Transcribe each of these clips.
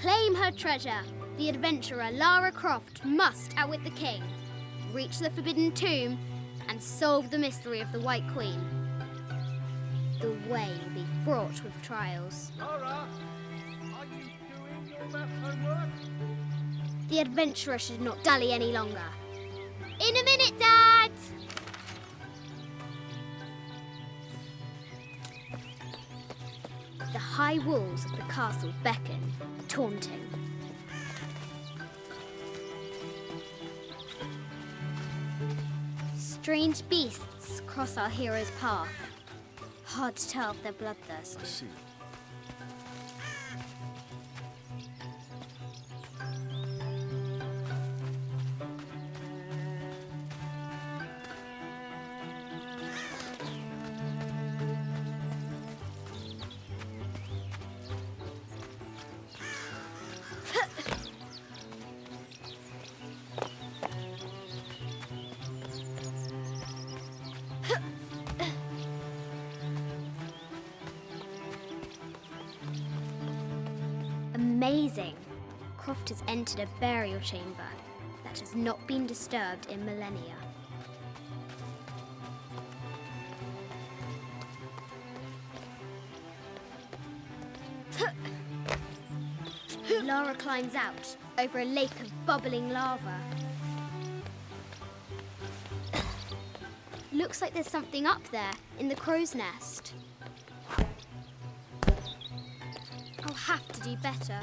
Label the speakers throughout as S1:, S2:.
S1: claim her treasure, the adventurer Lara Croft must outwit the king, reach the forbidden tomb, and solve the mystery of the White Queen. The way will be fraught with trials.
S2: Lara, are you doing your math homework?
S1: The adventurer should not dally any longer. In a minute, Dad! The high walls of the castle beckon, taunting. Strange beasts cross our hero's path. Hard to tell if they're bloodthirst.
S2: I see.
S1: Amazing! Croft has entered a burial chamber that has not been disturbed in millennia. Lara climbs out over a lake of bubbling lava. Looks like there's something up there in the crow's nest. I'll have to do better.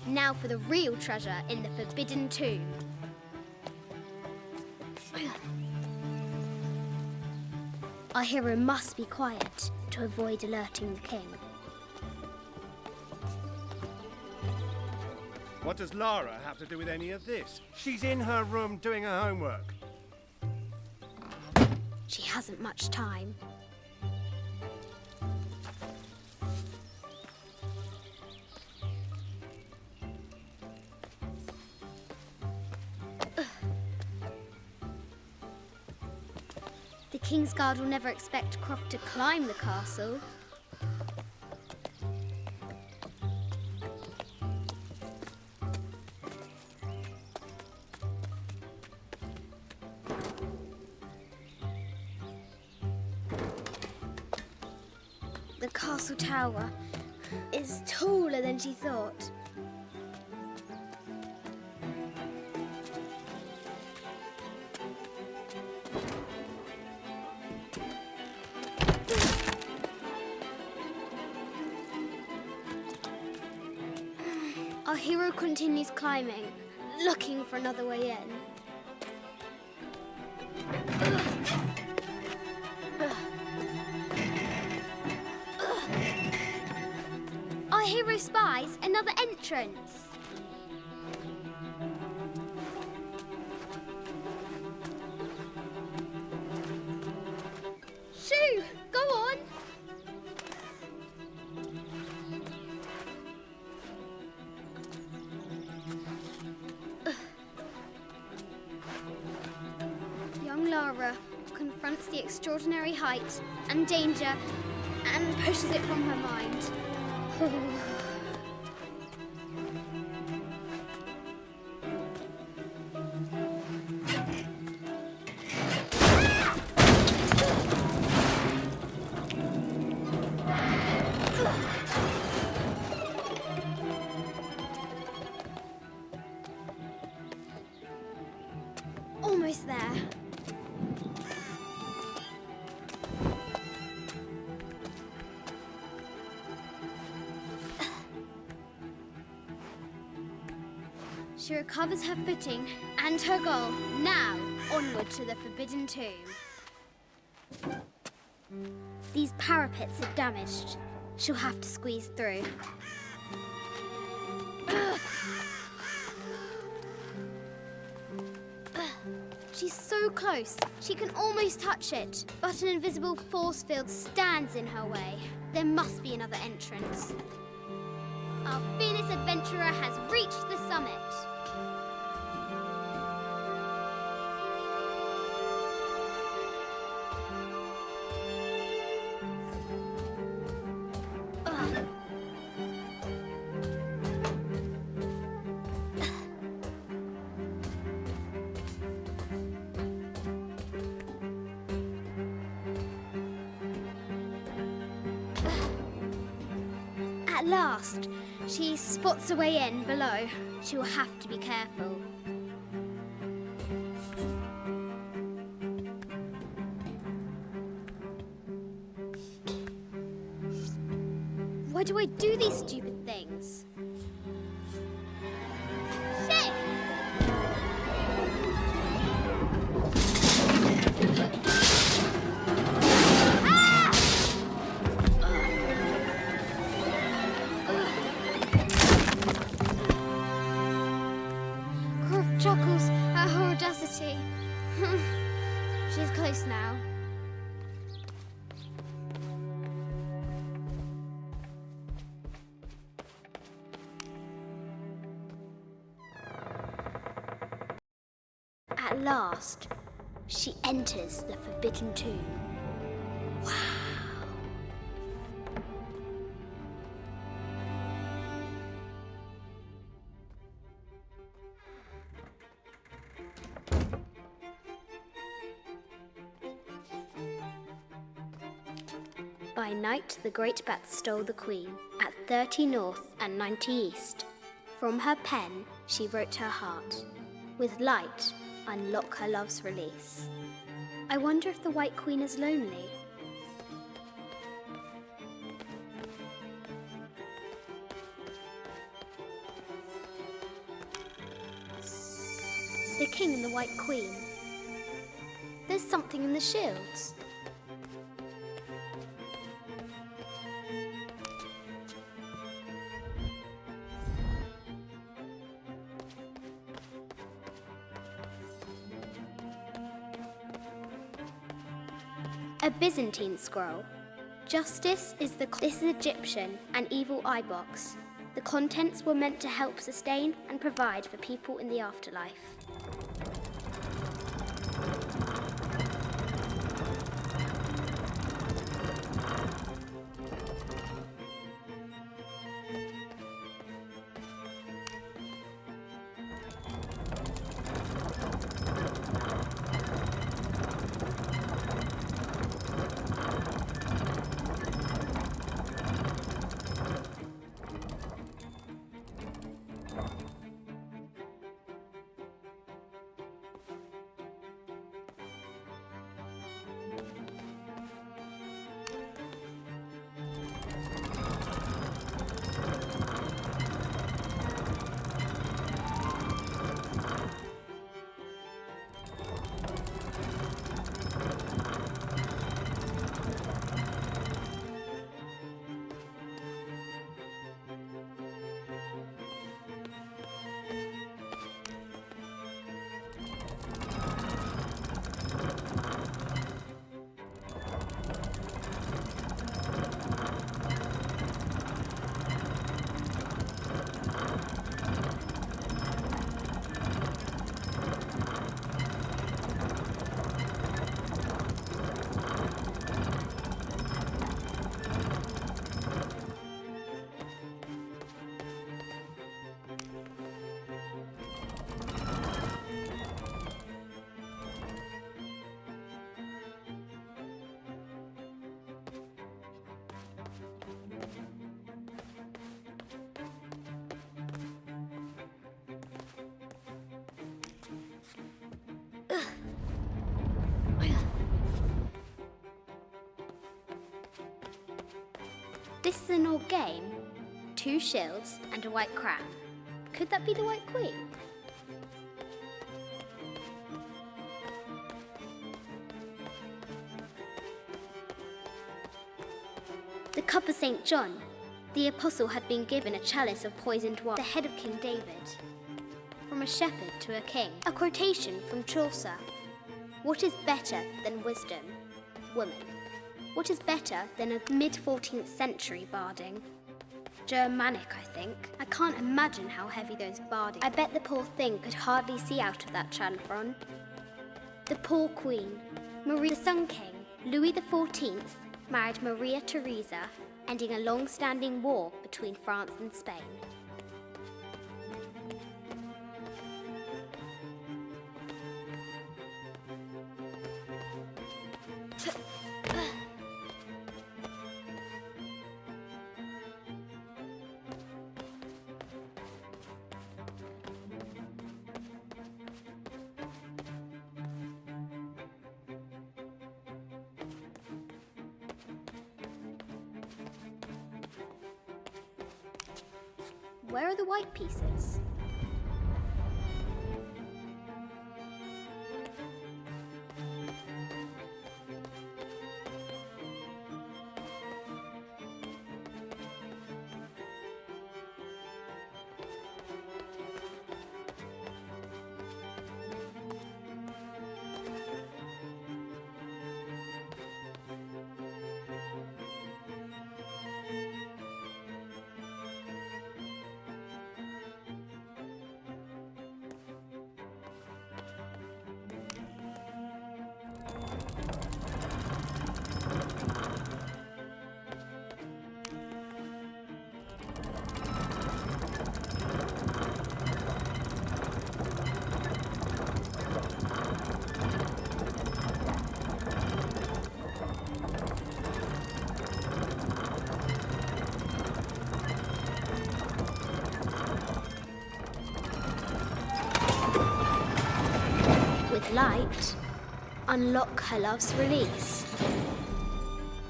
S1: Now for the real treasure in the forbidden tomb. Our hero must be quiet to avoid alerting the king.
S2: What does Lara have to do with any of this? She's in her room doing her homework.
S1: She hasn't much time. The King's Guard will never expect Croft to climb the castle. The castle tower is taller than she thought. Our hero continues climbing, looking for another way in. Our hero spies another entrance. Shoo! Go on! Young Lara confronts the extraordinary height and danger and pushes it from her mind. Almost there. She recovers her footing and her goal. Now, onward to the Forbidden Tomb. These parapets are damaged. She'll have to squeeze through. She's so close. She can almost touch it, but an invisible force field stands in her way. There must be another entrance. Our fearless adventurer has reached the summit. At last, she spots a way in below. She will have to be careful. Why do I do these stupid things? Shit! Chuckles at her audacity. She's close now. At last, she enters the Forbidden Tomb. Wow. By night, the great bat stole the queen at 30 north and 90 east. From her pen, she wrote her heart. With light, unlock her love's release. I wonder if the White Queen is lonely. The king and the White Queen. There's something in the shields. A Byzantine scroll. Justice is this is Egyptian, an evil eye box. The contents were meant to help sustain and provide for people in the afterlife. This is an old game. 2 shields and a white crown. Could that be the White Queen? The cup of St. John. The apostle had been given a chalice of poisoned wine, the head of King David. From a shepherd to a king. A quotation from Chaucer. What is better than wisdom? Woman. What is better than a mid-14th century barding? Germanic, I think. I can't imagine how heavy those barding. I bet the poor thing could hardly see out of that chanfron. The poor queen. Marie, the Sun King, Louis XIV, married Maria Theresa, ending a long-standing war between France and Spain. Where are the white pieces? Light, unlock her love's release.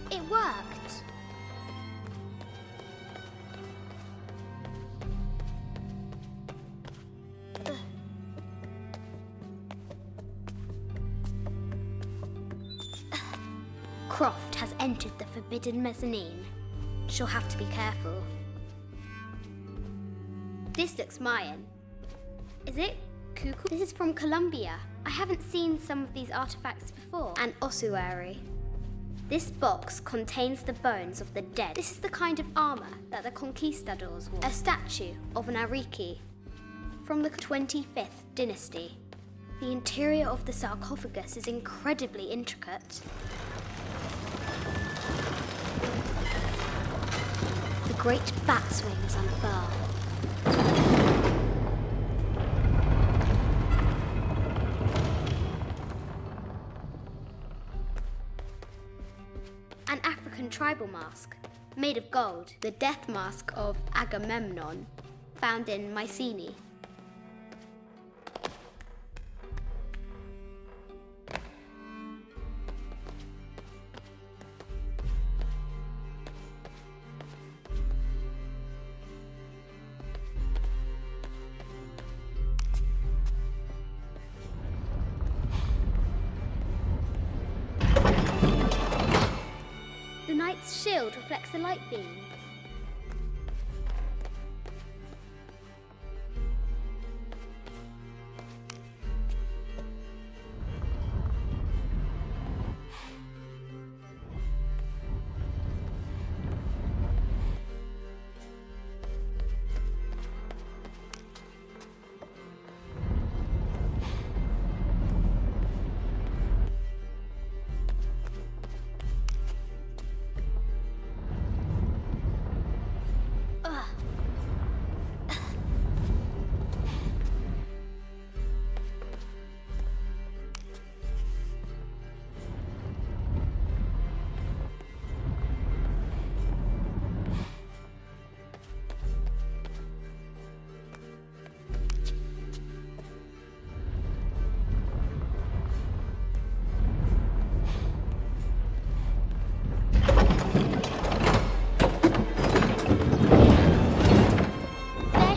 S1: It worked. Croft has entered the forbidden mezzanine. She'll have to be careful. This looks Mayan. Is it? Cuckoo? This is from Colombia. I haven't seen some of these artifacts before. An ossuary. This box contains the bones of the dead. This is the kind of armor that the conquistadors wore. A statue of an Ariki from the 25th dynasty. The interior of the sarcophagus is incredibly intricate. The great bat's wings unfurl. An African tribal mask, made of gold, the death mask of Agamemnon, found in Mycenae. The knight's shield reflects the light beam.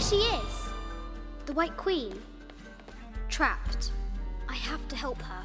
S1: She is! The White Queen. Trapped. I have to help her.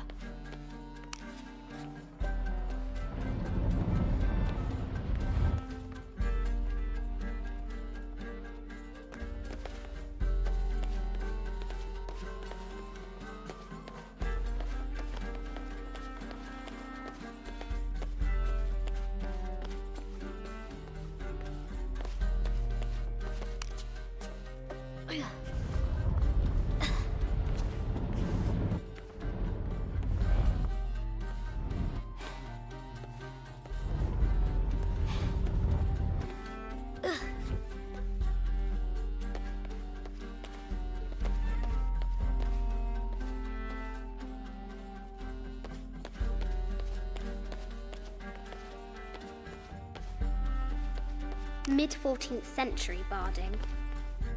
S1: Mid-14th century barding.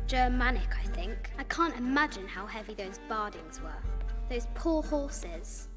S1: Germanic, I think. I can't imagine how heavy those bardings were. Those poor horses.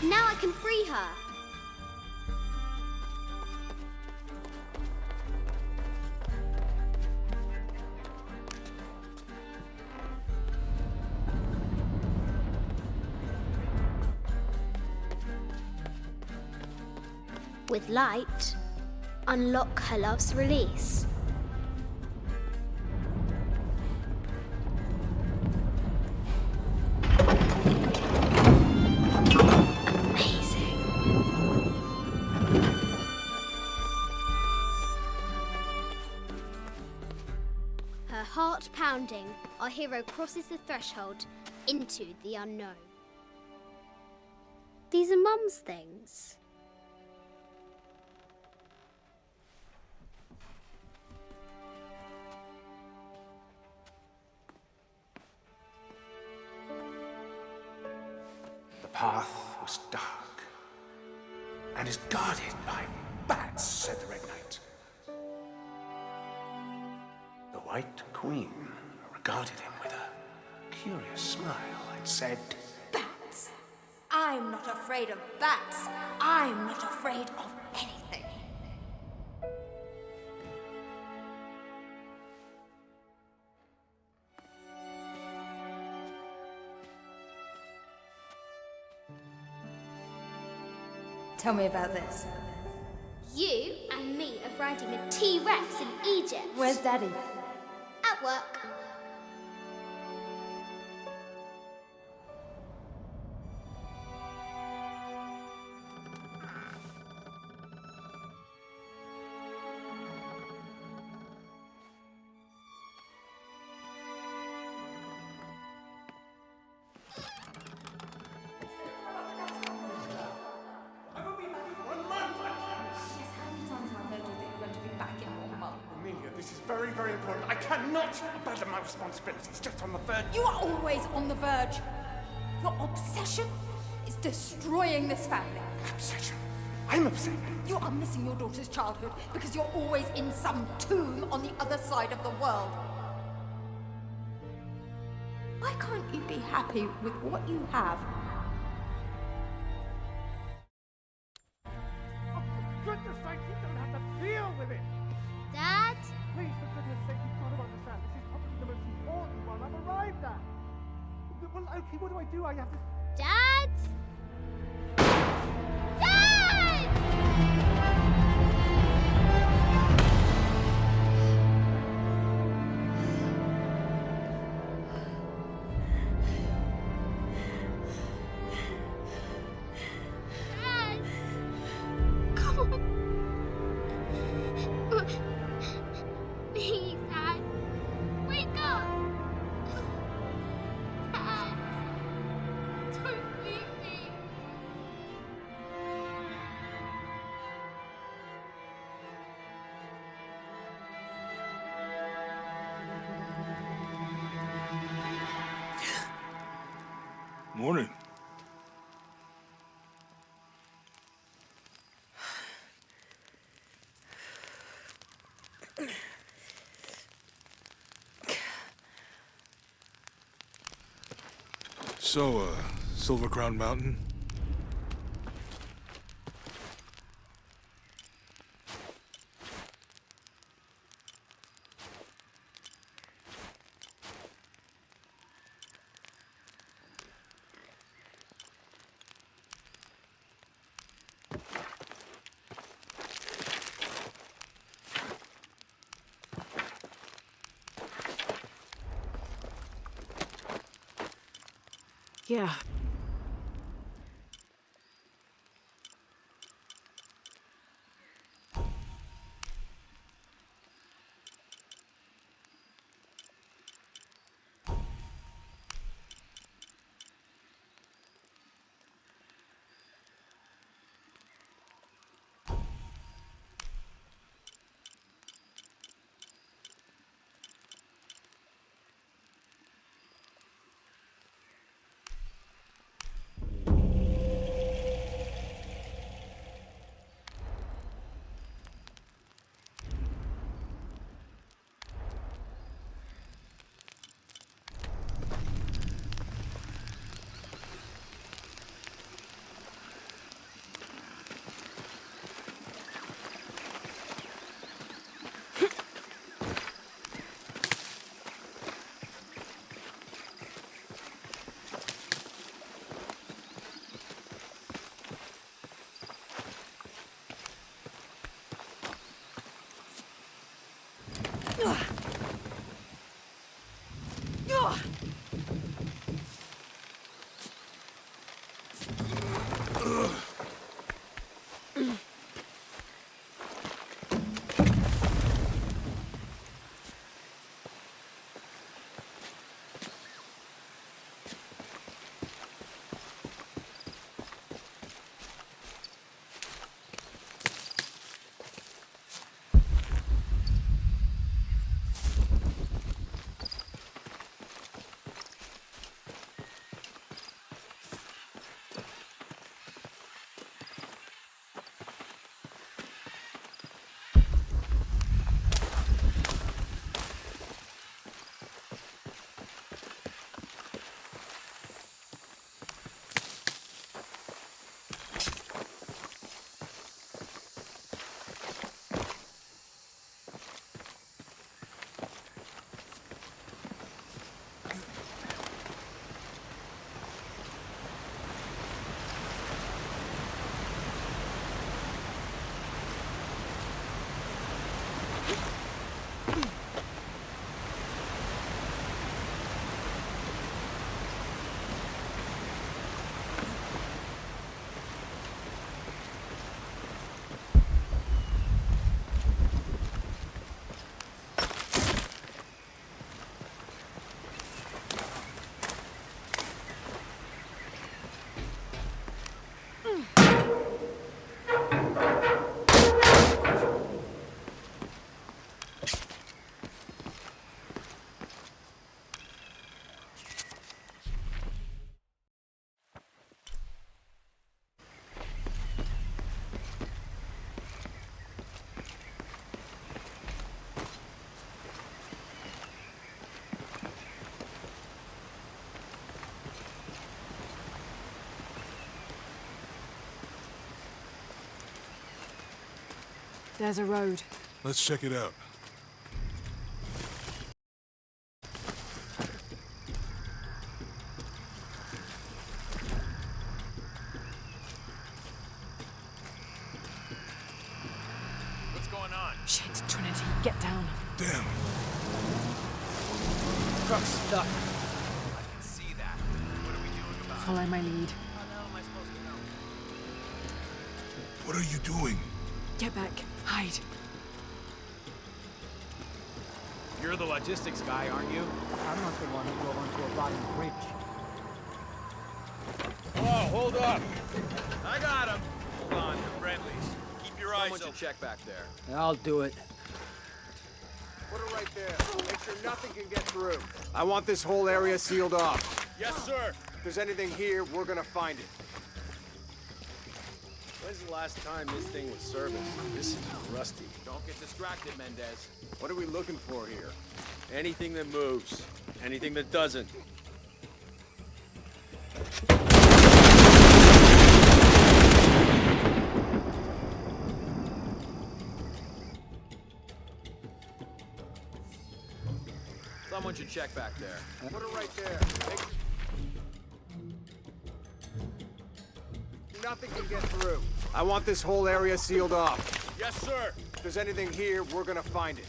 S1: Now I can free her. With light, unlock her love's release. Heart pounding, our hero crosses the threshold into the unknown. These are Mum's things.
S2: The path was dark and is guarded by bats, said the Red Knight. The White Queen regarded him with a curious smile and said,
S3: Bats? I'm not afraid of bats. I'm not afraid of anything. Tell me about this.
S1: You and me are riding a T-Rex in Egypt.
S3: Where's Daddy?
S1: At work.
S2: very, very important. I cannot abandon my responsibilities just on the verge.
S3: You are always on the verge. Your obsession is destroying this family.
S2: Obsession. I'm upset.
S3: You are missing your daughter's childhood because you're always in some tomb on the other side of the world. Why can't you be happy with what you have?
S2: Oh, for goodness sake, you don't have to deal with it.
S1: Dad?
S2: Please, for goodness sake, you've got to understand. This is probably the most important one I've arrived at. Well, okay, what do? I have to...
S1: Dad? Dad! Dad! Come on. Please, Dad. Wake up. Dad. Don't leave me.
S2: Morning. So, Silver Crown Mountain?
S4: Yeah. There's a road.
S2: Let's check it out.
S5: What's going on?
S4: Shit, Trinity, get down.
S2: Damn.
S5: Truck's stuck. I can see that. What are we doing about it?
S4: Follow my lead.
S5: How the hell am I supposed to know?
S2: What are you doing?
S4: Get back. Hide.
S5: You're the logistics guy, aren't you?
S6: I'm not the one who drove onto a rotten bridge.
S5: Oh, hold up. I got him. Hold on, you're friendlies. Keep your eyes open. Check back there.
S6: I'll do it.
S7: Put it right there. Make sure nothing can get through. I want this whole area sealed off.
S5: Yes, sir.
S7: If there's anything here, we're gonna find it.
S8: When's the last time this thing was serviced? This is rusty.
S5: Don't get distracted, Mendez.
S7: What are we looking for here?
S8: Anything that moves. Anything that doesn't.
S5: Someone should check back there.
S7: Put it right there. Nothing can get through. I want this whole area sealed off.
S5: Yes, sir.
S7: If there's anything here, we're gonna find it.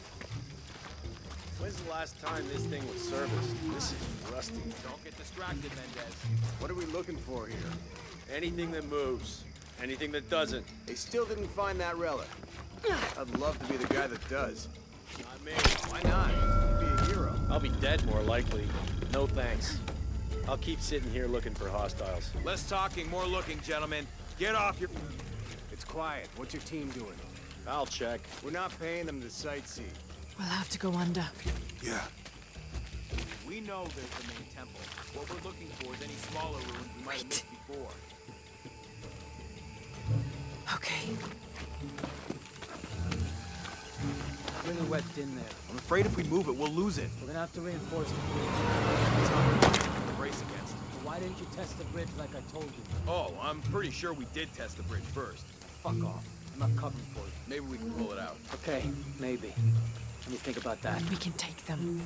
S8: When's the last time this thing was serviced? This is rusty.
S5: Don't get distracted, Mendez.
S7: What are we looking for here?
S8: Anything that moves. Anything that doesn't.
S7: They still didn't find that relic. I'd love to be the guy that does.
S8: Not me.
S7: Why not? You'd be a hero.
S8: I'll be dead more likely. No thanks. I'll keep sitting here looking for hostiles.
S5: Less talking, more looking, gentlemen. Get off your...
S7: It's quiet. What's your team doing?
S8: I'll check.
S7: We're not paying them to sightsee.
S4: We'll have to go under.
S2: Yeah.
S5: We know there's the main temple. What we're looking for is any smaller ruins we might have missed before.
S4: Okay.
S6: Really wedged in there.
S5: I'm afraid if we move it, we'll lose it.
S6: We're gonna have to reinforce the bridge.
S5: Brace against it.
S6: Why didn't you test the bridge like I told you?
S5: Oh, I'm pretty sure we did test the bridge first.
S6: Fuck off. I'm not covering for you.
S5: Maybe we can pull it out.
S6: Okay, maybe. Let me think about that.
S4: We can take them.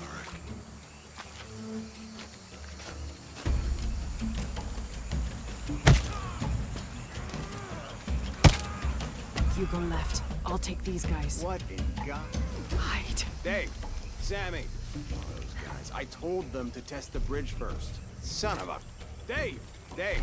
S4: You go left. I'll take these guys.
S7: What in God?
S4: Hide.
S7: Dave, Sammy. Those guys. I told them to test the bridge first. Son of a... Dave! Dave!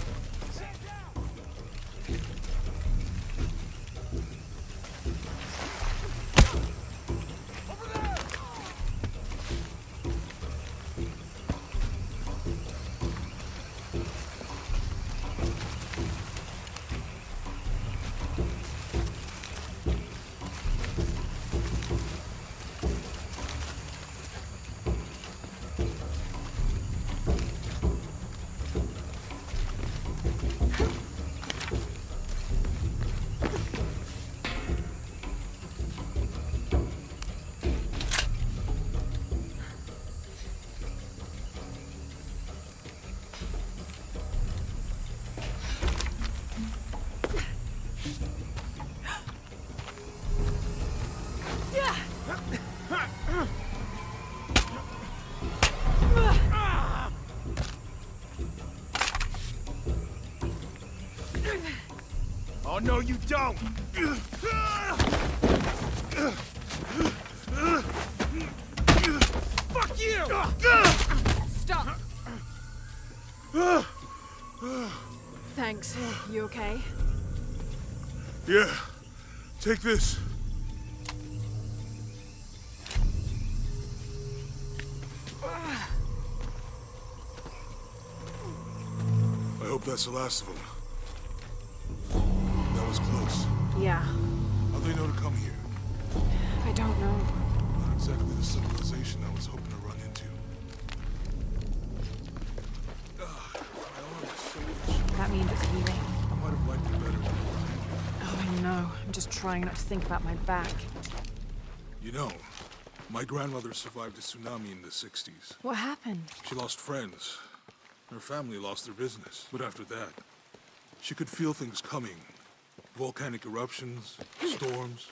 S5: Oh, no, you don't! Fuck you!
S4: Stop! Thanks. You okay?
S2: Yeah. Take this. I hope that's the last of them. That was close.
S4: Yeah.
S2: How'd they know to come here?
S4: I don't know.
S2: Not exactly the civilization I was hoping to run into. My arm is so itchy.
S4: That means it's healing.
S2: I might have liked it better when it was
S4: Oh, I know. I'm just trying not to think about my back.
S2: You know, my grandmother survived a tsunami in the 60s.
S4: What happened?
S2: She lost friends. Her family lost their business. But after that, she could feel things coming. Volcanic eruptions, storms.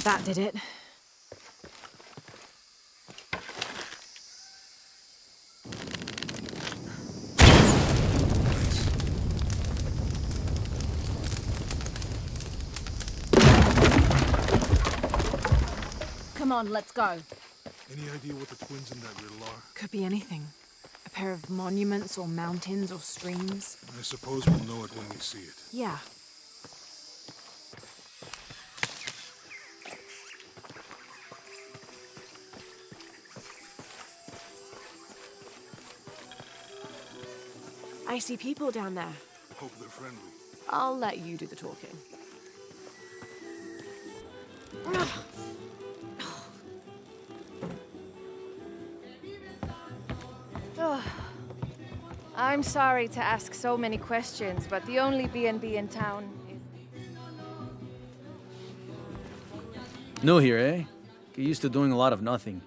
S4: That did it. Come on, let's go.
S2: Any idea what the twins in that riddle are?
S4: Could be anything. A pair of monuments or mountains or streams.
S2: I suppose we'll know it when we see it.
S4: Yeah. I see people down there.
S2: Hope they're friendly.
S4: I'll let you do the talking.
S9: I'm sorry to ask so many questions, but the only B&B in town is...
S6: New here, eh? Get used to doing a lot of nothing.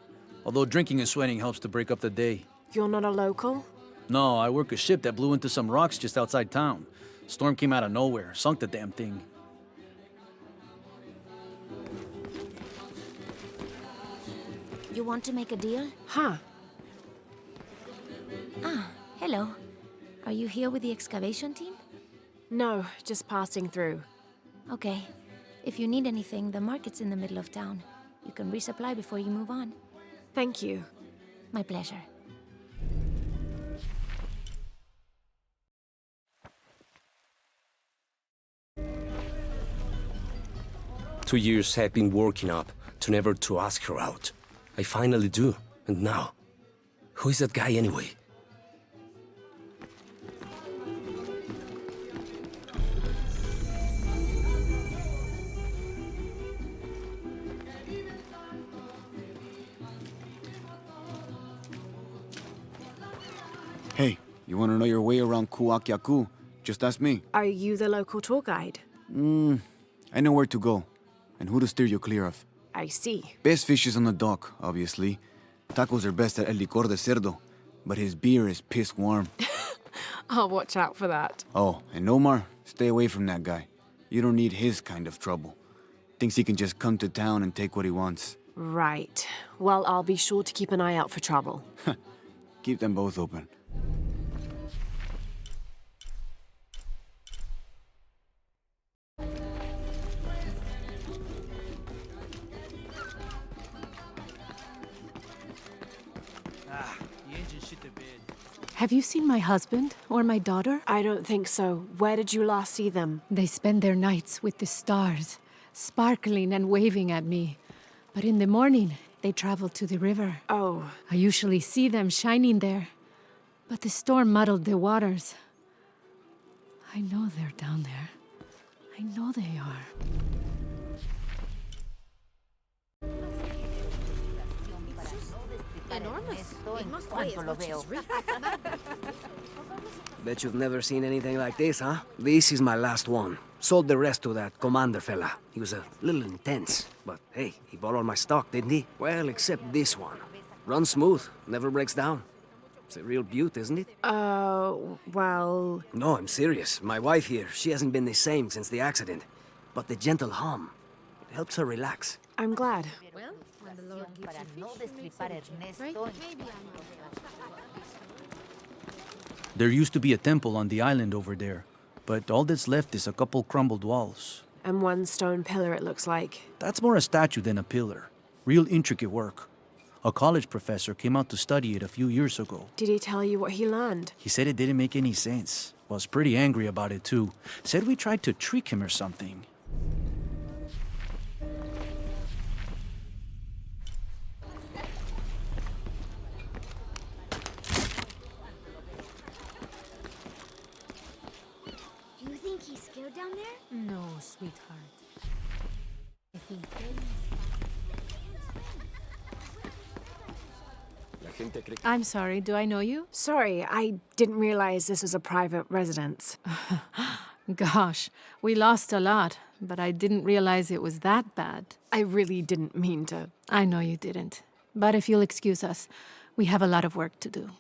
S6: Although drinking and sweating helps to break up the day.
S4: You're not a local?
S6: No, I work a ship that blew into some rocks just outside town. Storm came out of nowhere, sunk the damn thing.
S10: You want to make a deal?
S4: Huh.
S10: Ah, hello. Are you here with the excavation team?
S4: No, just passing through.
S10: Okay. If you need anything, the market's in the middle of town. You can resupply before you move on.
S4: Thank you.
S10: My pleasure.
S11: Two years I've been working up to never to ask her out. I finally do, and now? Who is that guy anyway?
S7: Hey, you want to know your way around Kuakyaku? Just ask me.
S4: Are you the local tour guide?
S7: I know where to go, and who to steer you clear of.
S4: I see.
S7: Best fish is on the dock, obviously. Tacos are best at El Licor de Cerdo, but his beer is piss warm.
S4: I'll watch out for that.
S7: Oh, and Omar, stay away from that guy. You don't need his kind of trouble. Thinks he can just come to town and take what he wants.
S4: Right. Well, I'll be sure to keep an eye out for trouble.
S7: Keep them both open.
S12: Have you seen my husband or my daughter?
S4: I don't think so. Where did you last see them?
S12: They spend their nights with the stars, sparkling and waving at me. But in the morning, they travel to the river.
S4: Oh.
S12: I usually see them shining there. But the storm muddled the waters. I know they're down there. I know they are.
S1: Enormous. It must weigh as much as Rick.
S13: Bet you've never seen anything like this, huh? This is my last one. Sold the rest to that commander fella. He was a little intense, but hey, he bought all my stock, didn't he? Well, except this one. Runs smooth, never breaks down. It's a real beaut, isn't it?
S4: Well...
S13: No, I'm serious. My wife here, she hasn't been the same since the accident. But the gentle hum, it helps her relax.
S4: I'm glad.
S1: Well, when the Lord gives you fish, right? Maybe
S6: There used to be a temple on the island over there, but all that's left is a couple crumbled walls.
S4: And one stone pillar, it looks like.
S6: That's more a statue than a pillar. Real intricate work. A college professor came out to study it a few years ago.
S4: Did he tell you what he learned?
S6: He said it didn't make any sense. Was pretty angry about it too. Said we tried to trick him or something.
S1: Do you think he's scared down there?
S12: No, sweetheart. If he I'm sorry, do I know you?
S4: Sorry, I didn't realize this was a private residence.
S12: Gosh, we lost a lot, but I didn't realize it was that bad.
S4: I really didn't mean to.
S12: I know you didn't. But if you'll excuse us, we have a lot of work to do.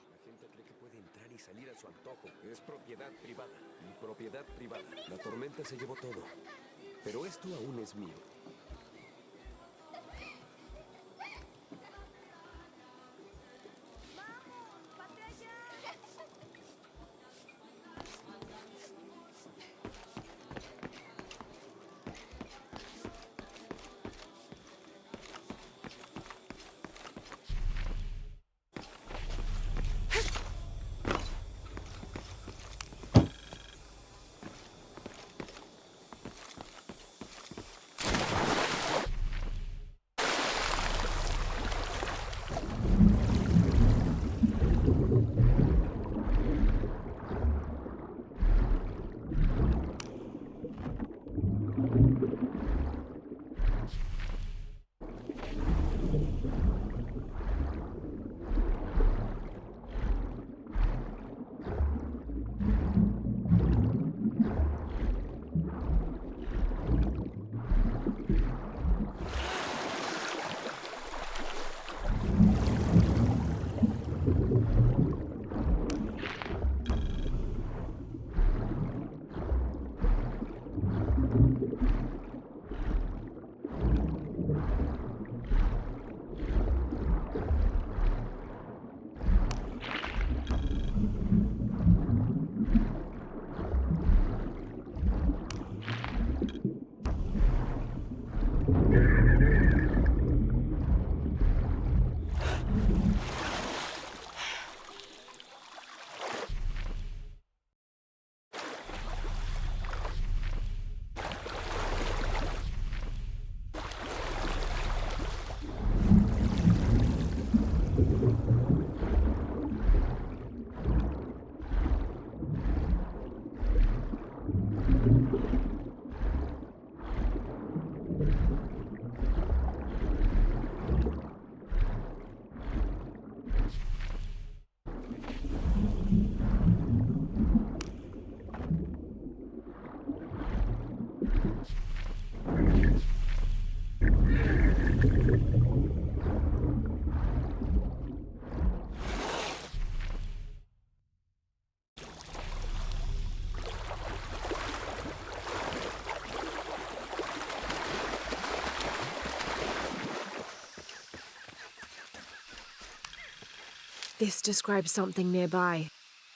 S4: This describes something nearby.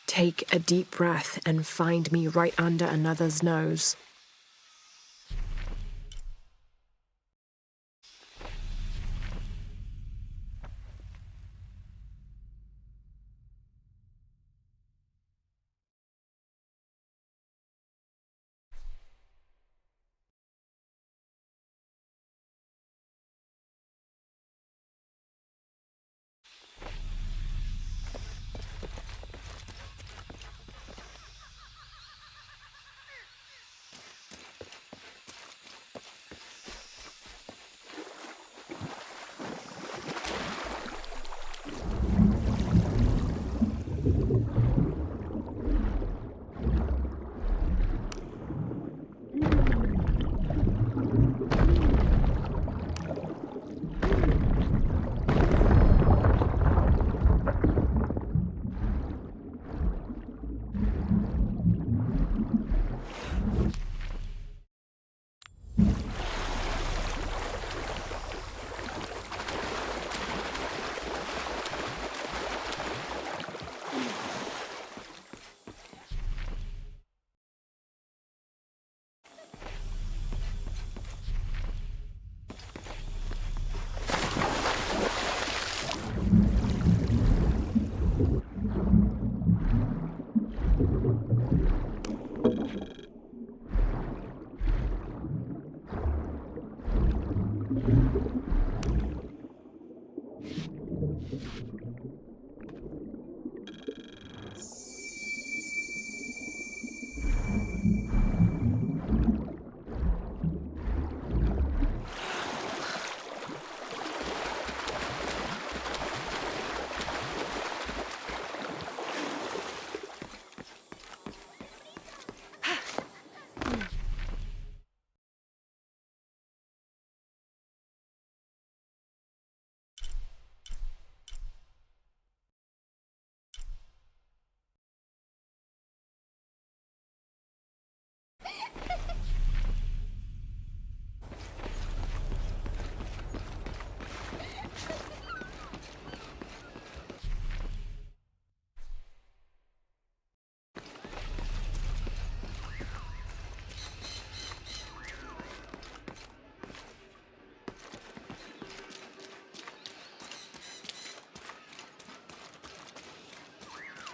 S4: Take a deep breath and find me right under another's nose.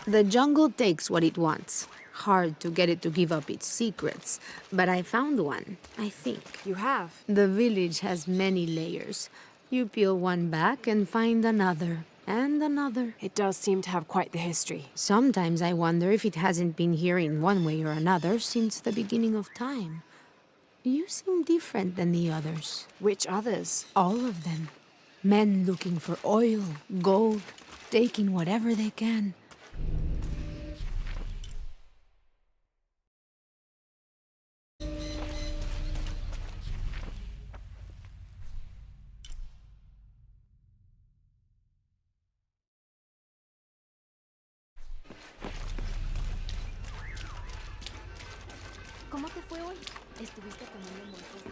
S12: The jungle takes what it wants. Hard to get it to give up its secrets, but I found one, I think.
S4: You have?
S12: The village has many layers. You peel one back and find another, and another.
S4: It does seem to have quite the history.
S12: Sometimes I wonder if it hasn't been here in one way or another since the beginning of time. You seem different than the others.
S4: Which others?
S12: All of them. Men looking for oil, gold, taking whatever they can.
S10: ¿Cómo te fue hoy? ¿Estuviste tomando muestras de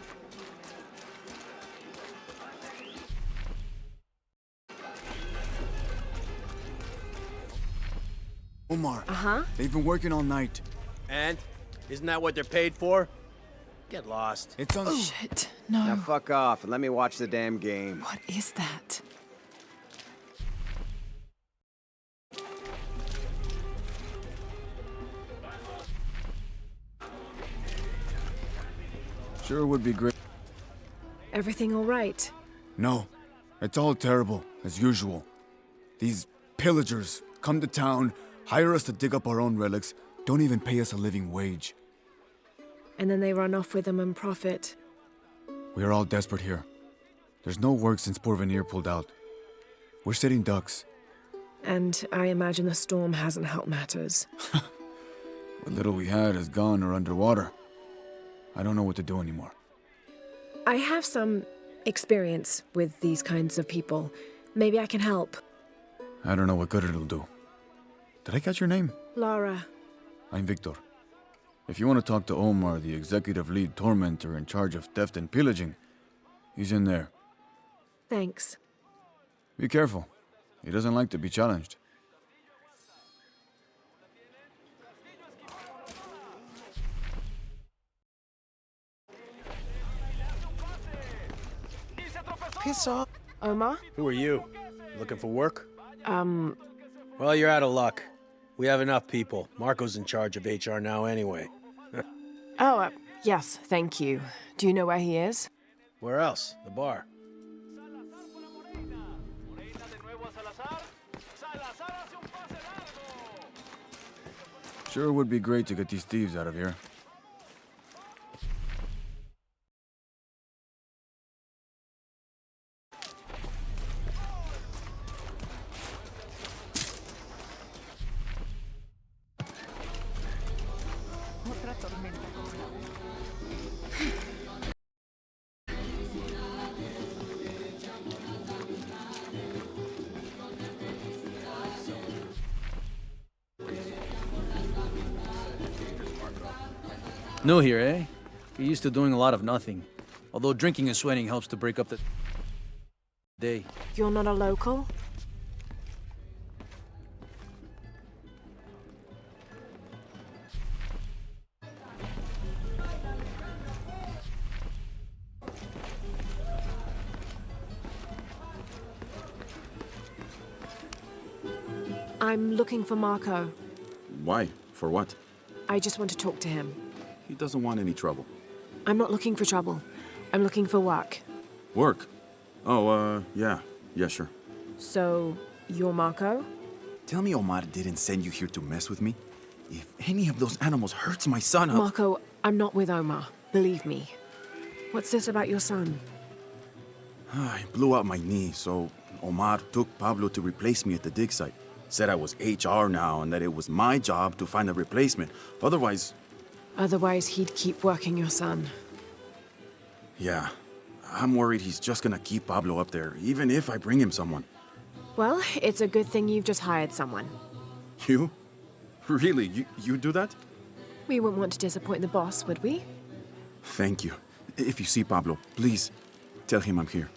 S7: Omar.
S4: Uh-huh.
S7: They've been working all night.
S8: And? Isn't that what they're paid for? Get lost.
S7: It's on.
S4: Oh. Shit, no.
S7: Now fuck off and let me watch the damn game.
S4: What is that?
S7: Sure would be great.
S4: Everything all right?
S7: No, it's all terrible, as usual. These pillagers come to town, hire us to dig up our own relics, don't even pay us a living wage.
S4: and then they run off with them and profit.
S14: We are all desperate here. There's no work since Porvenir pulled out. We're sitting ducks.
S4: And I imagine the storm hasn't helped matters.
S14: What little we had is gone or underwater. I don't know what to do anymore.
S4: I have some experience with these kinds of people. Maybe I can help.
S14: I don't know what good it'll do. Did I catch your name?
S4: Lara.
S14: I'm Victor. If you want to talk to Omar, the executive lead tormentor in charge of theft and pillaging, he's in there.
S4: Thanks.
S14: Be careful. He doesn't like to be challenged.
S8: Piss off.
S4: Omar?
S8: Who are you? Looking for work? Well, you're out of luck. We have enough people. Marco's in charge of HR now anyway.
S4: Yes, thank you. Do you know where he is?
S8: Where else? The bar.
S14: Sure would be great to get these thieves out of here.
S6: New here, eh? Get used to doing a lot of nothing. Although drinking and sweating helps to break up the day.
S4: You're not a local? I'm looking for Marco.
S15: Why? For what?
S4: I just want to talk to him.
S15: He doesn't want any trouble.
S4: I'm not looking for trouble. I'm looking for work.
S15: Work? Oh, yeah. Yeah, sure.
S4: So, you're Marco?
S15: Tell me Omar didn't send you here to mess with me? If any of those animals hurts my son, I'll...
S4: Marco, I'm not with Omar. Believe me. What's this about your son?
S15: I blew out my knee, so Omar took Pablo to replace me at the dig site. Said I was HR now and that it was my job to find a replacement. Otherwise,
S4: he'd keep working your son.
S15: Yeah. I'm worried he's just gonna keep Pablo up there, even if I bring him someone.
S4: Well, it's a good thing you've just hired someone.
S15: You? Really? You do that?
S4: We wouldn't want to disappoint the boss, would we?
S15: Thank you. If you see Pablo, please tell him I'm here.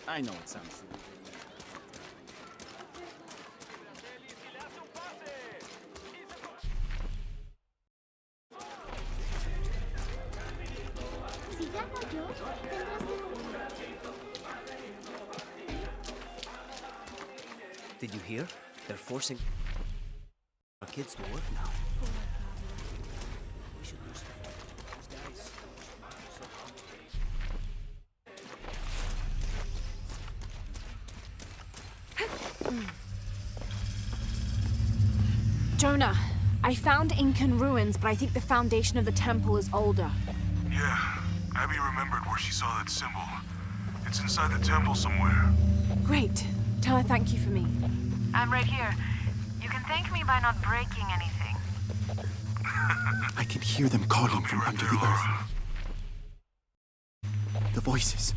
S5: I know it sounds silly.
S13: Did you hear? They're forcing our kids to work now. We should do something.
S4: Jonah, I found Incan ruins, but I think the foundation of the temple is older.
S16: Yeah, Abby remembered where she saw that symbol. It's inside the temple somewhere.
S4: Great. Tell her thank you for me.
S9: I'm right here. You can thank me by not breaking anything.
S15: I can hear them calling from under the earth. The voices.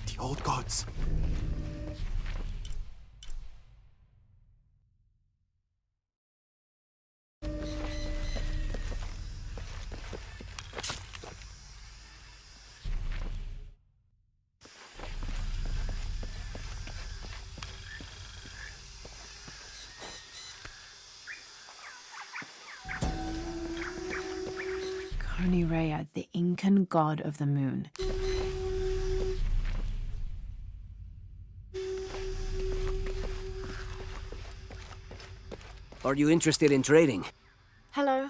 S15: The old gods.
S4: Rea, the Incan god of the moon.
S13: Are you interested in trading?
S4: Hello.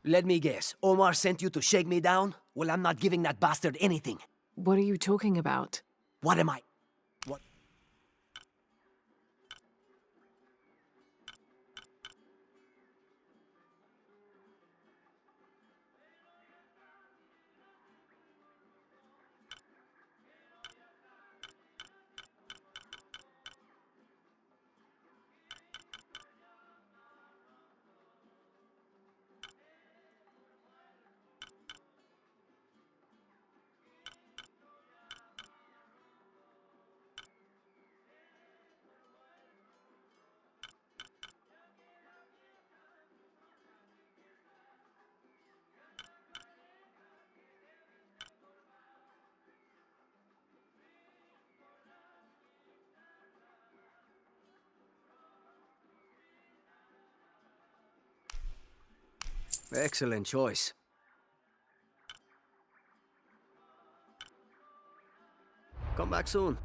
S13: Let me guess. Omar sent you to shake me down? Well, I'm not giving that bastard anything.
S4: What are you talking about?
S13: What am I? What? Excellent choice. Come back soon.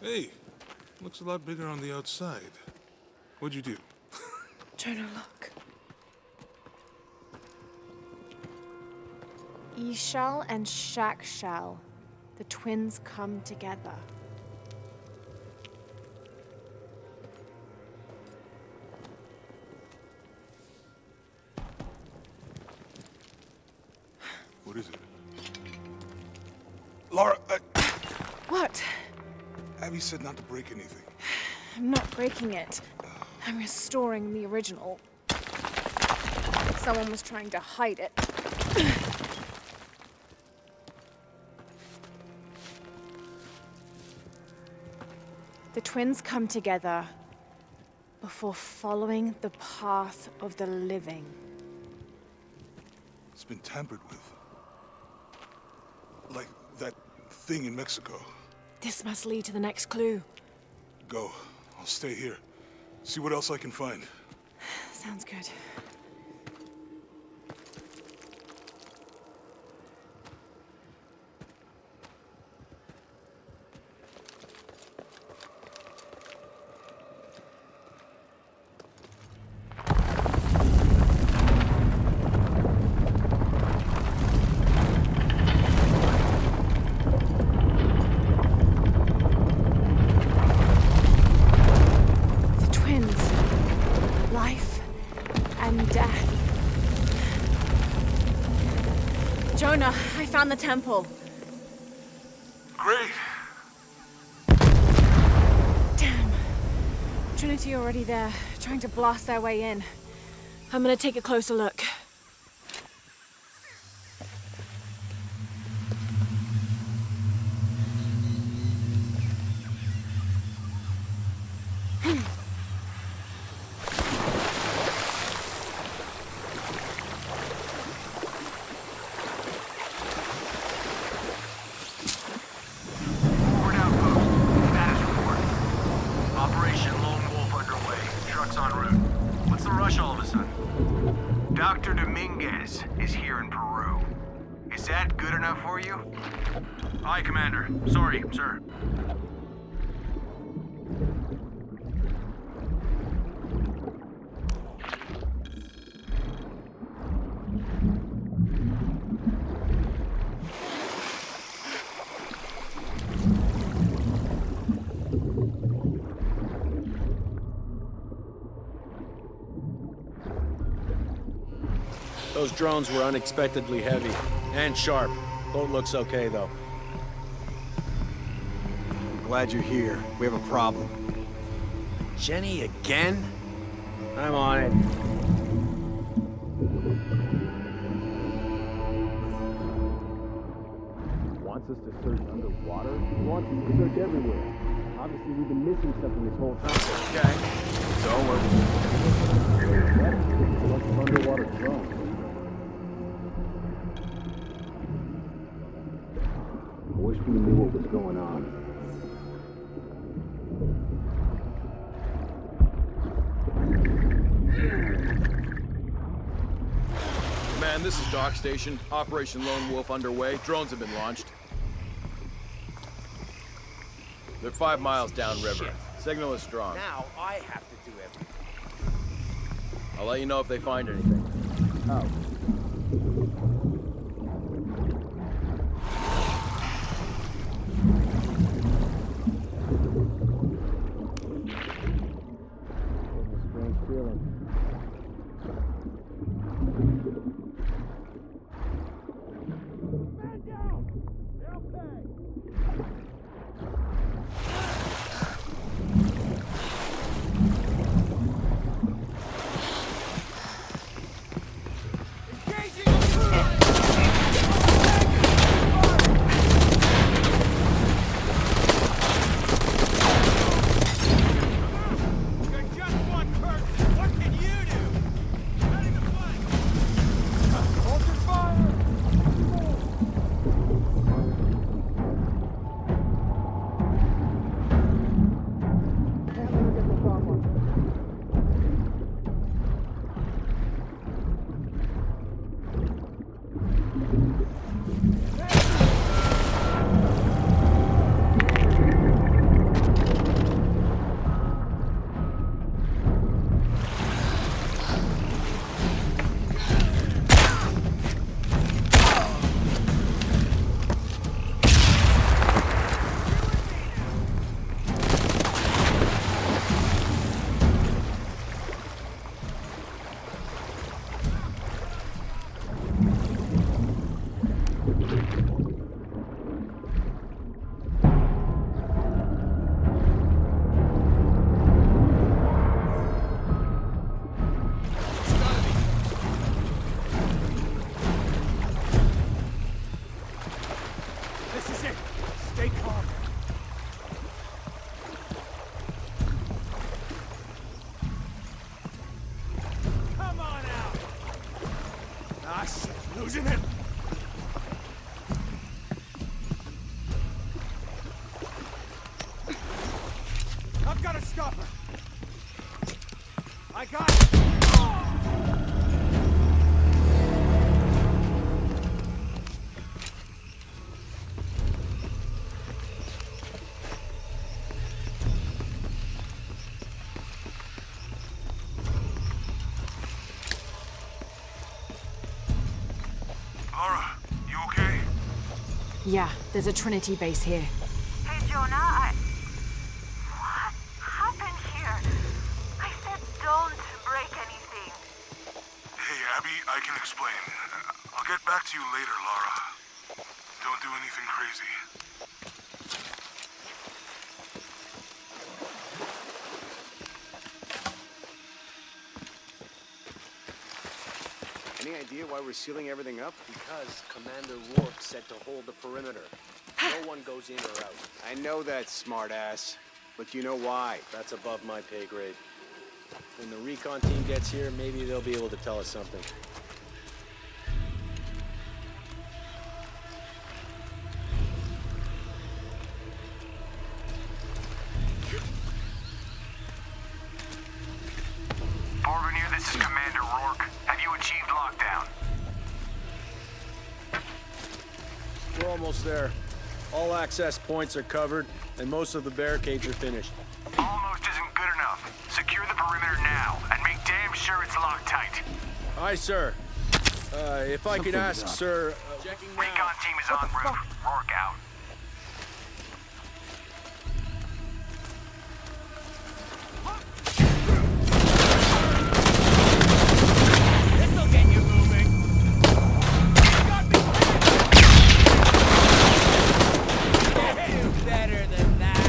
S16: Hey, looks a lot bigger on the outside. What'd you do?
S4: Jonah, look.
S9: Ishal and Shakshal, the twins come together.
S16: What is it? Lara,
S9: What?
S16: Abby said not to break anything.
S9: I'm not breaking it. I'm restoring the original. Someone was trying to hide it. The twins come together before following the path of the living.
S16: It's been tampered with. Like that thing in Mexico.
S4: This must lead to the next clue.
S16: Go. I'll stay here. See what else I can find.
S4: Sounds good.
S9: Jonah, I found the temple.
S16: Great.
S9: Damn. Trinity already there, trying to blast their way in.
S4: I'm gonna take a closer look.
S17: Dr. Dominguez is here in Peru. Is that good enough for you? Aye, Commander. Sorry, sir.
S8: Those drones were unexpectedly heavy and sharp. Boat looks okay, though.
S7: I'm glad you're here. We have a problem.
S8: Jenny again? I'm on it.
S7: Want us to search underwater. He wants us to search everywhere. Obviously, we've been missing something this whole time.
S15: Okay. So we're...
S7: What's an underwater drone? I wish we knew what was going on.
S5: Man, this is Dock Station. Operation Lone Wolf underway. Drones have been launched. They're 5 miles downriver. Signal is strong.
S8: Now I have to do everything.
S5: I'll let you know if they find anything.
S7: Oh. Strange feeling. Man down! They're okay!
S2: Losing it! I've got to stop her! I got it!
S16: Lara, you okay?
S9: Yeah, there's a Trinity base here.
S3: Hey, Jonah, what happened here? I said don't break anything.
S16: Hey, Abby, I can explain. I'll get back to you later, Lara. Don't do anything crazy.
S7: Any idea why we're sealing everything up?
S8: Because Commander Rourke said to hold the perimeter. No one goes in or out.
S7: I know that, smartass. But you know why?
S8: That's above my pay grade. When the recon team gets here, maybe they'll be able to tell us something.
S17: Porvenir, this is Commander Rourke. Have you achieved lockdown?
S8: We're almost there. All access points are covered, and most of the barricades are finished.
S17: Almost isn't good enough. Secure the perimeter now, and make damn sure it's locked tight.
S8: Aye, sir. If I could ask, sir...
S17: Recon team is en route. Rourke out.
S2: This'll get you moving! Do better than that!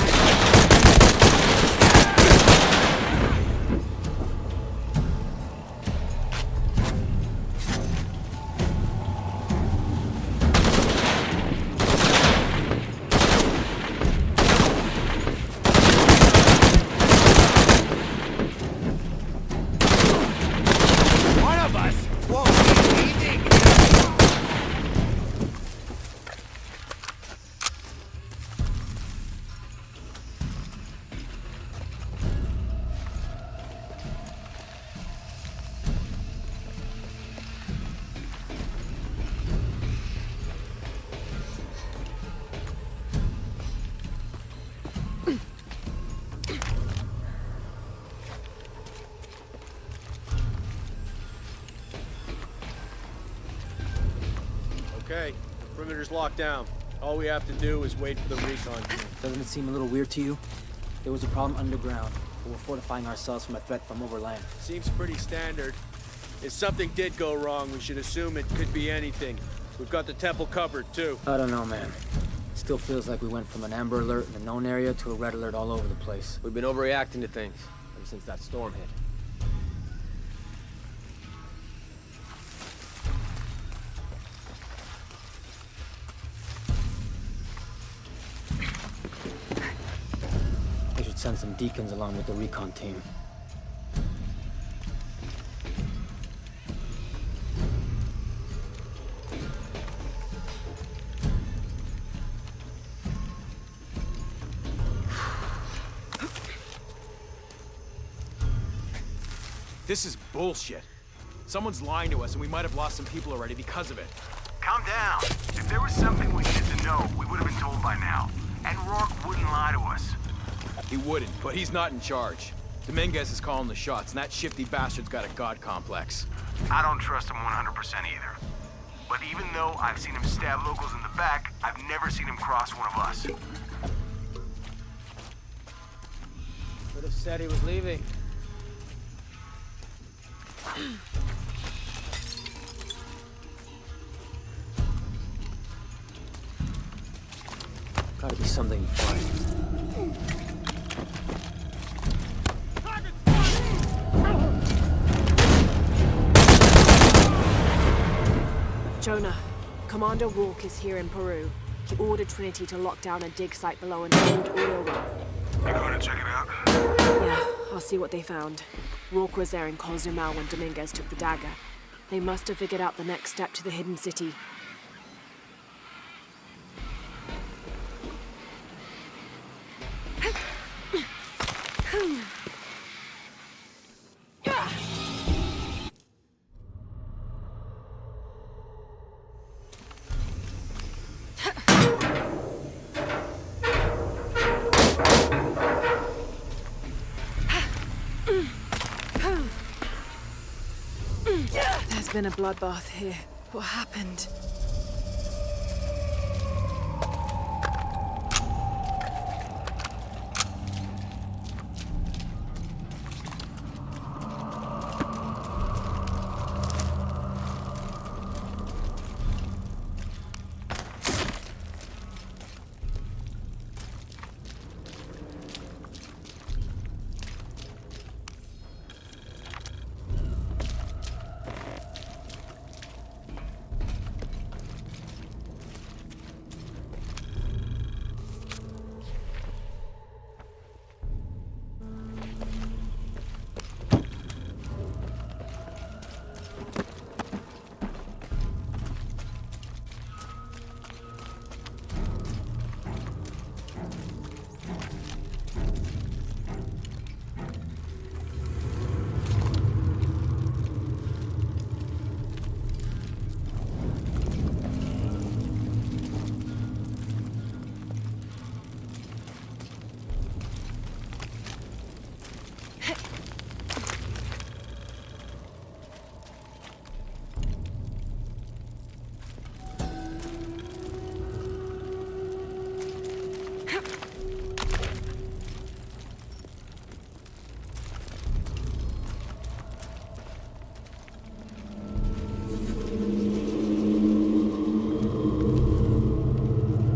S8: perimeter's locked down. All we have to do is wait for the recon team.
S18: Doesn't it seem a little weird to you? There was a problem underground, but we're fortifying ourselves from a threat from overland.
S8: Seems pretty standard. If something did go wrong, we should assume it could be anything. We've got the temple covered, too.
S18: I don't know, man. It still feels like we went from an amber alert in the known area to a red alert all over the place.
S19: We've been overreacting to things ever since that storm hit.
S18: They should send some deacons along with the recon team.
S5: This is bullshit. Someone's lying to us, and we might have lost some people already because of it.
S17: Calm down. If there was something we needed to know, we would have been told by now. And Rourke wouldn't lie to us.
S5: He wouldn't, but he's not in charge. Dominguez is calling the shots, and that shifty bastard's got a god complex.
S17: I don't trust him 100% either. But even though I've seen him stab locals in the back, I've never seen him cross one of us.
S18: Could have said he was leaving. Gotta be something fun.
S4: Jonah, Commander Rourke is here in Peru. He ordered Trinity to lock down a dig site below an old oil well.
S16: You going to check it out?
S4: Yeah, I'll see what they found. Rourke was there in Cozumel when Dominguez took the dagger. They must have figured out the next step to the hidden city. There's been a bloodbath here. What happened?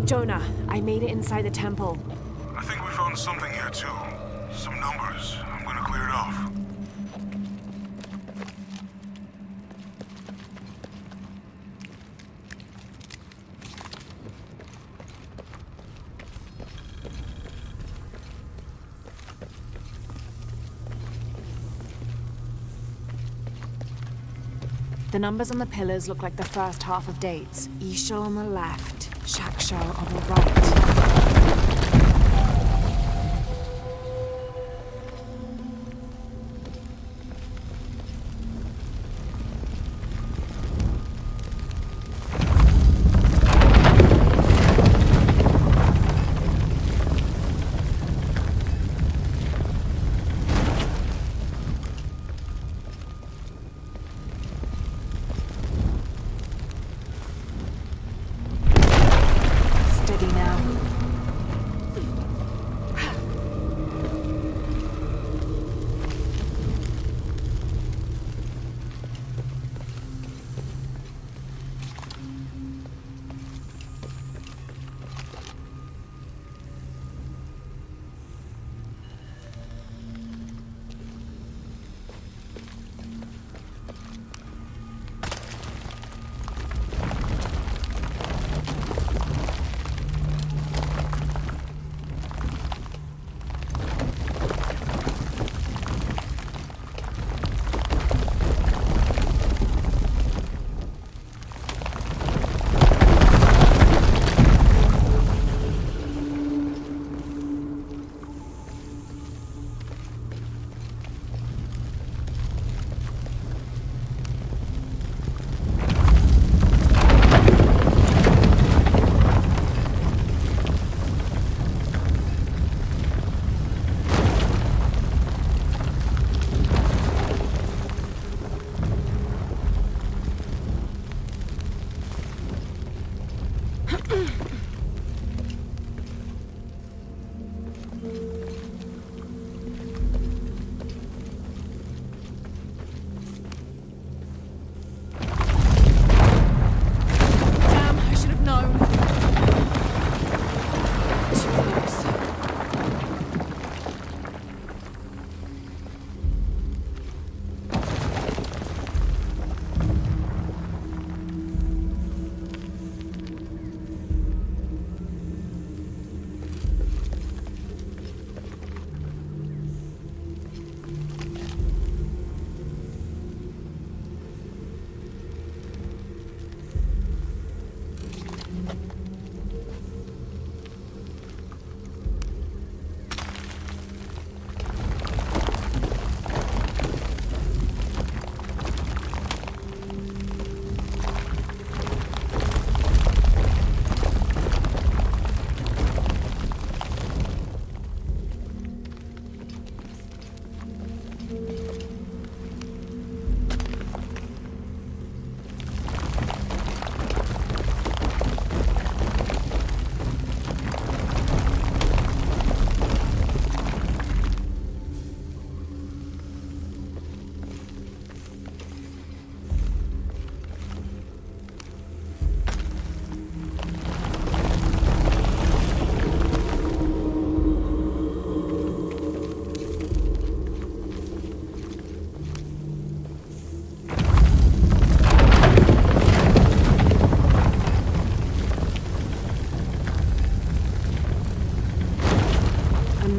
S4: Jonah, I made it inside the temple.
S16: I think we found something here too. Some numbers. I'm gonna clear it off.
S4: The numbers on the pillars look like the first half of dates. Ishal on the left, Shakshal on the right.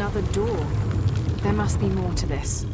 S9: another door. There must be more to this.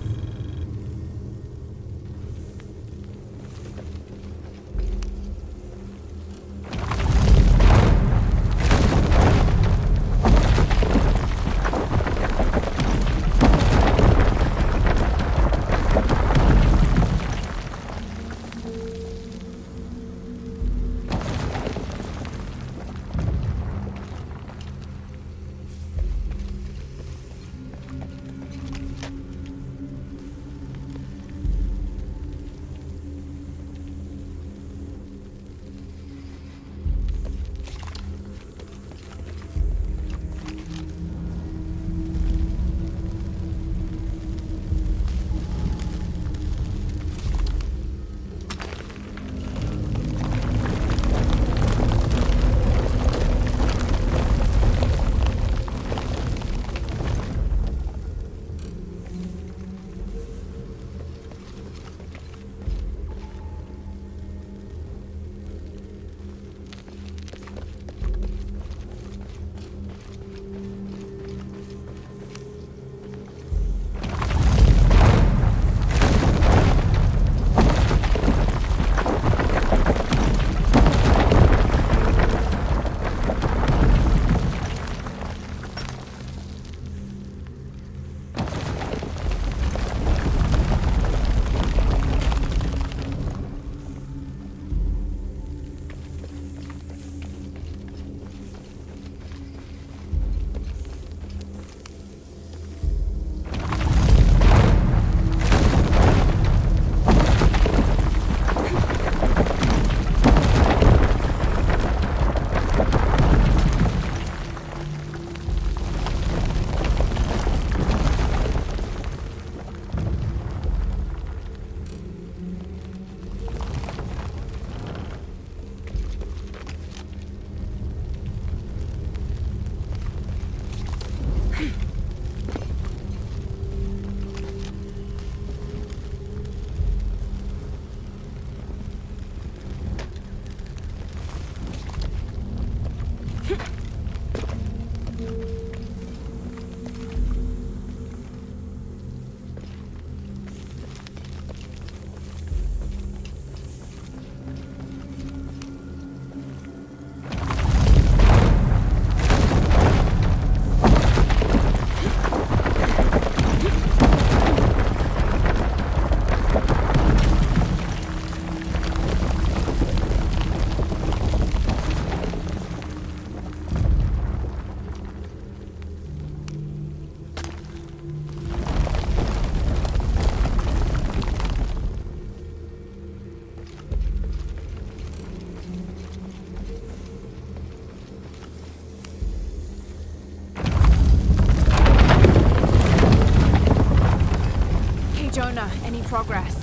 S9: Any progress?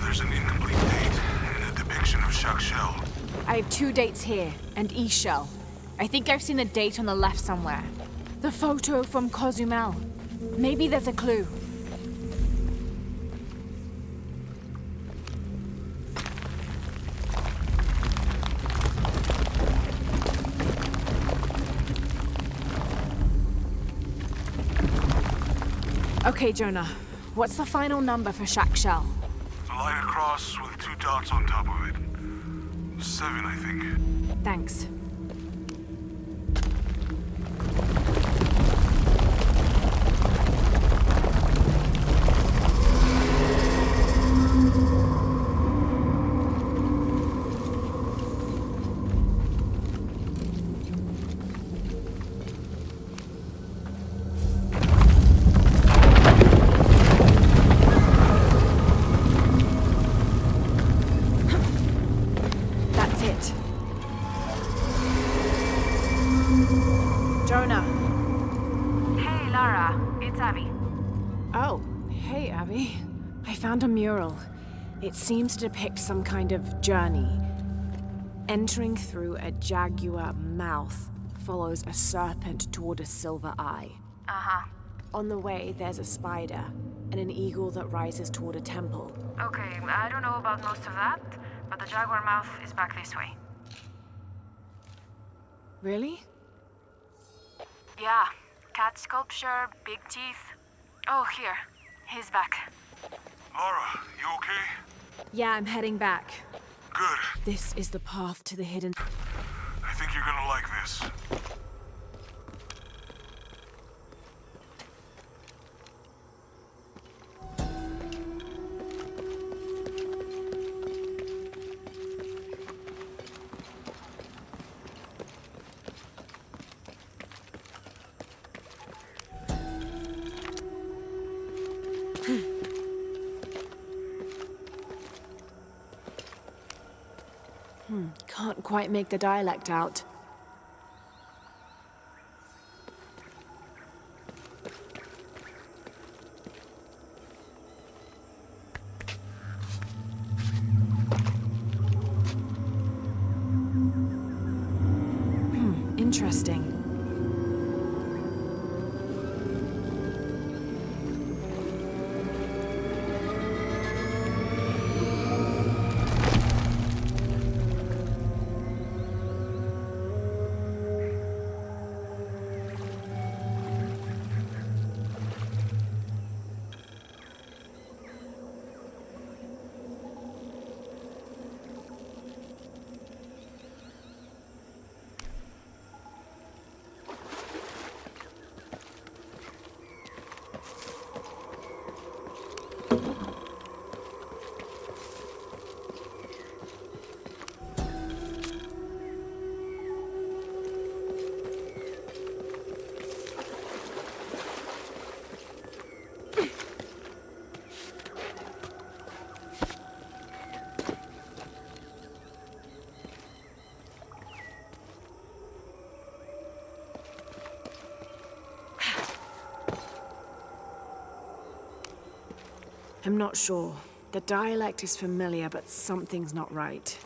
S16: There's an incomplete date and a depiction of Jacques Shell.
S9: I have 2 dates here, and E-Shell. I think I've seen the date on the left somewhere. The photo from Cozumel. Maybe there's a clue. Okay, Jonah. What's the final number for Jacques Shell?
S16: A line across with 2 dots on top of it. 7, I think.
S9: Thanks. Found a mural. It seems to depict some kind of journey. Entering through a jaguar mouth follows a serpent toward a silver eye.
S20: Uh-huh.
S9: On the way, there's a spider and an eagle that rises toward a temple.
S20: Okay, I don't know about most of that, but the jaguar mouth is back this way.
S9: Really?
S20: Yeah. cat sculpture, big teeth. Oh, here. He's back.
S16: Lara, you okay?
S9: Yeah, I'm heading back.
S16: Good.
S9: This is the path to the hidden...
S16: I think you're gonna like this.
S9: Can't quite make the dialect out. Interesting. I'm not sure. The dialect is familiar, but something's not right.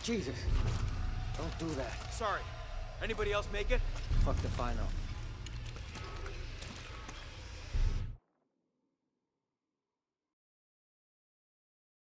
S18: Jesus. Don't do that.
S5: Sorry. Anybody else make it?
S18: Fuck the final.